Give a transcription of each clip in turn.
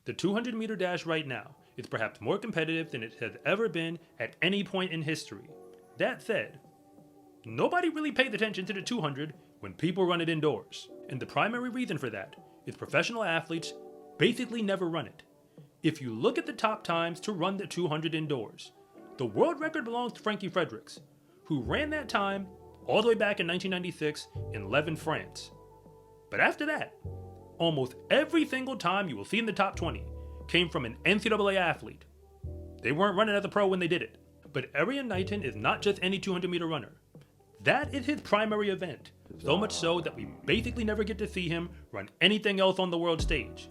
The 200-meter dash right now is perhaps more competitive than it has ever been at any point in history. That said, nobody really pays attention to the 200 when people run it indoors. And the primary reason for that is professional athletes basically never run it. If you look at the top times to run the 200 indoors, the world record belongs to Frankie Fredericks, who ran that time all the way back in 1996 in Lieve, France. But after that, almost every single time you will see in the top 20 came from an NCAA athlete. They weren't running as a pro when they did it. But Erriyon Knighton is not just any 200-meter runner. That is his primary event, so much so that we basically never get to see him run anything else on the world stage.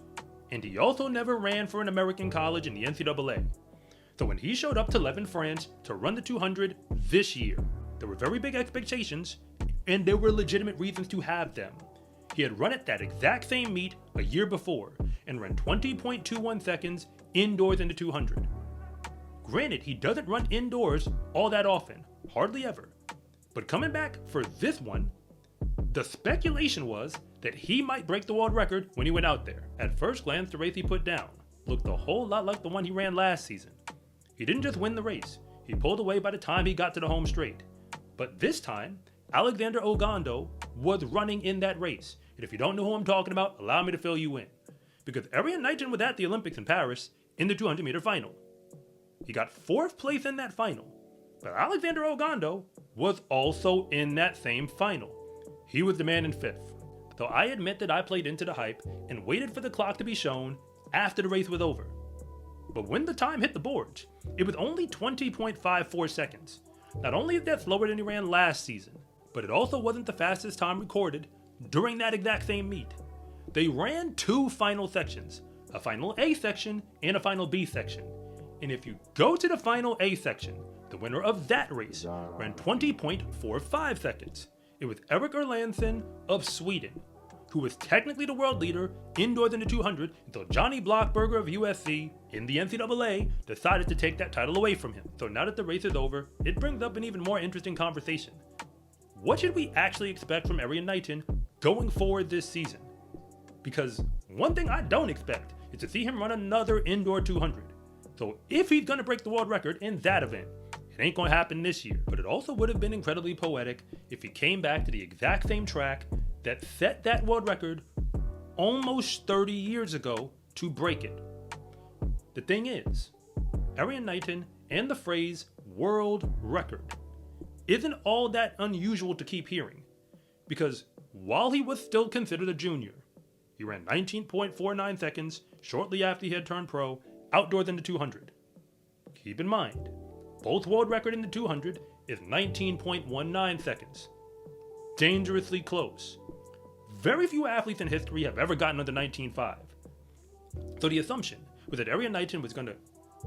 And he also never ran for an American college in the NCAA. So when he showed up to Lieve, France to run the 200 this year, there were very big expectations, and there were legitimate reasons to have them. He had run at that exact same meet a year before and ran 20.21 seconds indoors in the 200. Granted, he doesn't run indoors all that often, hardly ever. But coming back for this one, the speculation was that he might break the world record when he went out there. At first glance, the race he put down looked a whole lot like the one he ran last season. He didn't just win the race, he pulled away by the time he got to the home straight. But this time, Alexander Ogando was running in that race. And if you don't know who I'm talking about, allow me to fill you in. Because Erriyon Knighton was at the Olympics in Paris in the 200-meter final. He got 4th place in that final. But Alexander Ogando was also in that same final. He was the man in 5th. So I admit that I played into the hype and waited for the clock to be shown after the race was over. But when the time hit the boards, it was only 20.54 seconds. Not only is that slower than he ran last season, but it also wasn't the fastest time recorded during that exact same meet. They ran 2 final sections, a final A section and a final B section. And if you go to the final A section, the winner of that race ran 20.45 seconds. It was Erik Erlandsson of Sweden, who was technically the world leader indoors in the 200 until Johnny Blockberger of USC in the NCAA decided to take that title away from him. So now that the race is over, it brings up an even more interesting conversation. What should we actually expect from Erriyon Knighton going forward this season? Because one thing I don't expect is to see him run another indoor 200. So if he's going to break the world record in that event, it ain't going to happen this year. But it also would have been incredibly poetic if he came back to the exact same track that set that world record almost 30 years ago to break it. The thing is, Erriyon Knighton and the phrase world record isn't all that unusual to keep hearing, because while he was still considered a junior, he ran 19.49 seconds shortly after he had turned pro outdoors in the 200. Keep in mind, Bolt's world record in the 200 is 19.19 seconds. Dangerously close. Very few athletes in history have ever gotten under 19.5. So the assumption was that Erriyon Knighton was going to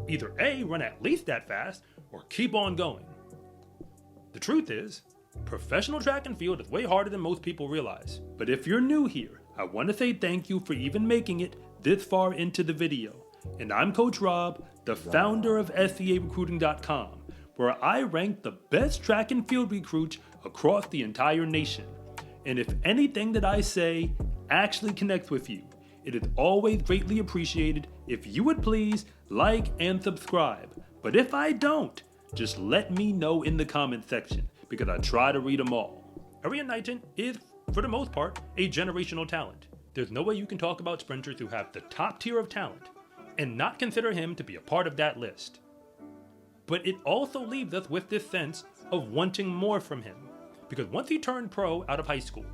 either A, run at least that fast, or keep on going. The truth is, professional track and field is way harder than most people realize. But if you're new here, I want to say thank you for even making it this far into the video. And I'm Coach Rob, the founder of SCArecruiting.com, where I rank the best track and field recruits across the entire nation. And if anything that I say actually connects with you, it is always greatly appreciated if you would please like and subscribe. But if I don't, just let me know in the comment section, because I try to read them all. Erriyon Knighton is, for the most part, a generational talent. There's no way you can talk about sprinters who have the top tier of talent and not consider him to be a part of that list. But it also leaves us with this sense of wanting more from him, because once he turned pro out of high school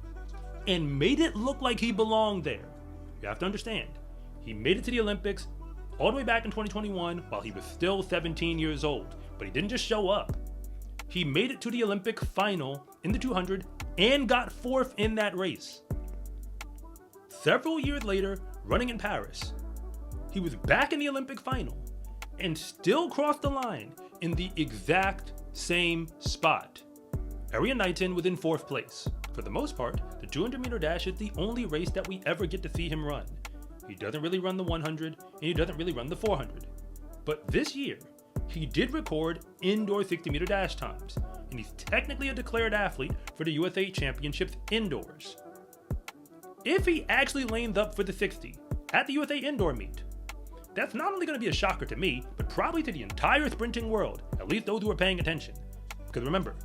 and made it look like he belonged there, you have to understand, he made it to the Olympics all the way back in 2021 while he was still 17 years old. But he didn't just show up. He made it to the Olympic final in the 200 and got 4th in that race. Several years later, running in Paris, he was back in the Olympic final and still crossed the line in the exact same spot. Erriyon Knighton was in 4th place. For the most part, the 200-meter dash is the only race that we ever get to see him run. He doesn't really run the 100, and he doesn't really run the 400. But this year, he did record indoor 60-meter dash times, and he's technically a declared athlete for the USA Championships indoors. If he actually lanes up for the 60 at the USA indoor meet, That's not only going to be a shocker to me, but probably to the entire sprinting world, at least those who are paying attention. Because remember,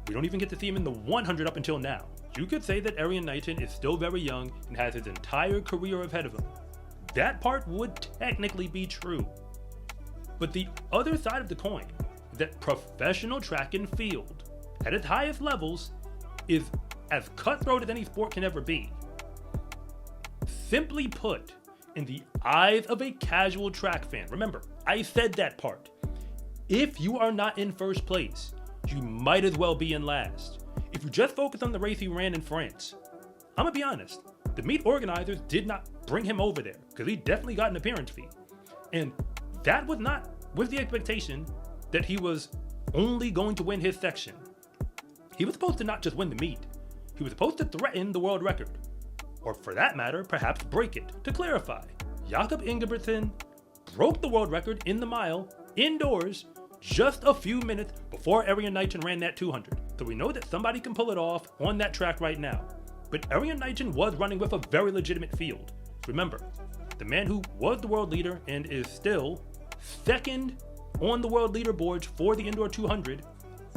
we don't even get to see him in the 100 up until now. You could say that Erriyon Knighton is still very young and has his entire career ahead of him. That part would technically be true. But the other side of the coin is that professional track and field, at its highest levels, is as cutthroat as any sport can ever be. Simply put, in the eyes of a casual track fan, remember, I said that part. If you are not in first place, you might as well be in last. If you just focus on the race he ran in France, I'm gonna be honest, the meet organizers did not bring him over there because he definitely got an appearance fee. And that was not with the expectation that he was only going to win his section. He was supposed to not just win the meet, he was supposed to threaten the world record. Or for that matter, perhaps break it. To clarify, Jakob Ingebrigtsen broke the world record in the mile, indoors, just a few minutes before Erriyon Knighton ran that 200. So we know that somebody can pull it off on that track right now. But Erriyon Knighton was running with a very legitimate field. Remember, the man who was the world leader and is still second on the world leaderboards for the indoor 200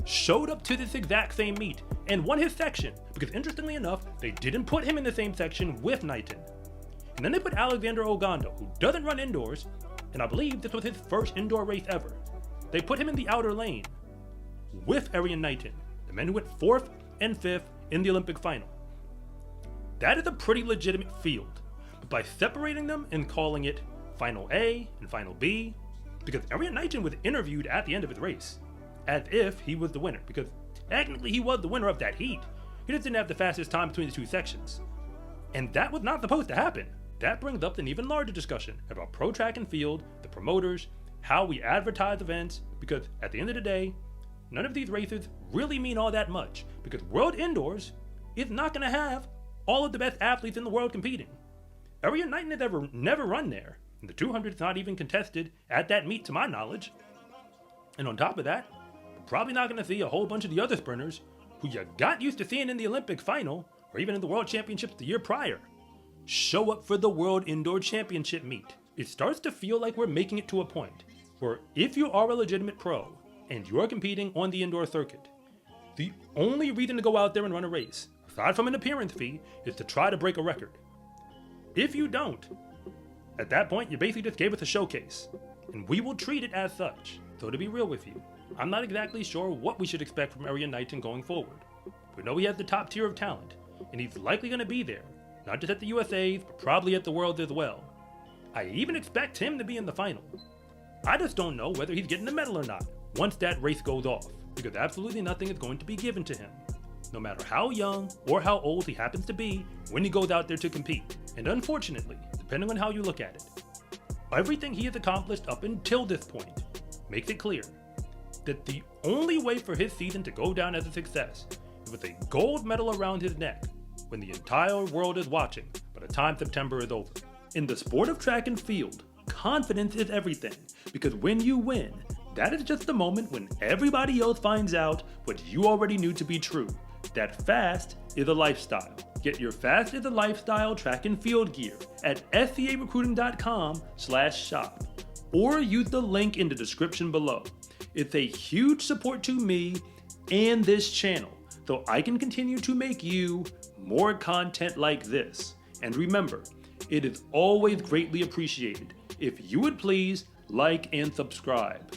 showed up to this exact same meet and won his section, because interestingly enough, they didn't put him in the same section with Knighton. And then they put Alexander Ogando, who doesn't run indoors, and I believe this was his first indoor race ever. They put him in the outer lane with Erriyon Knighton, the man who went 4th and 5th in the Olympic final. That is a pretty legitimate field, but by separating them and calling it Final A and Final B, because Erriyon Knighton was interviewed at the end of his race, as if he was the winner, because technically he was the winner of that heat. He just didn't have the fastest time between the two sections. And that was not supposed to happen. That brings up an even larger discussion about pro track and field, the promoters, how we advertise events, because at the end of the day, none of these races really mean all that much, because World Indoors is not going to have all of the best athletes in the world competing. Erriyon Knighton has never run there, and the 200 is not even contested at that meet to my knowledge. And on top of that, we're probably not going to see a whole bunch of the other sprinters who you got used to seeing in the Olympic final, or even in the World Championships the year prior, show up for the World Indoor Championship meet. It starts to feel like we're making it to a point where if you are a legitimate pro and you're competing on the indoor circuit, the only reason to go out there and run a race, aside from an appearance fee, is to try to break a record. If you don't, at that point you basically just gave us a showcase, and we will treat it as such. So to be real with you, I'm not exactly sure what we should expect from Erriyon Knighton going forward. We know he has the top tier of talent, and he's likely going to be there, not just at the USA's, but probably at the Worlds as well. I even expect him to be in the final. I just don't know whether he's getting a medal or not once that race goes off, because absolutely nothing is going to be given to him, no matter how young or how old he happens to be when he goes out there to compete. And unfortunately, depending on how you look at it, everything he has accomplished up until this point makes it clear that the only way for his season to go down as a success is with a gold medal around his neck when the entire world is watching by the time September is over. In the sport of track and field, confidence is everything, because when you win, that is just the moment when everybody else finds out what you already knew to be true, that fast is a lifestyle. Get your Fast is a Lifestyle track and field gear at scarecruiting.com/shop, or use the link in the description below. It's a huge support to me and this channel, so I can continue to make you more content like this. And remember, it is always greatly appreciated if you would please like and subscribe.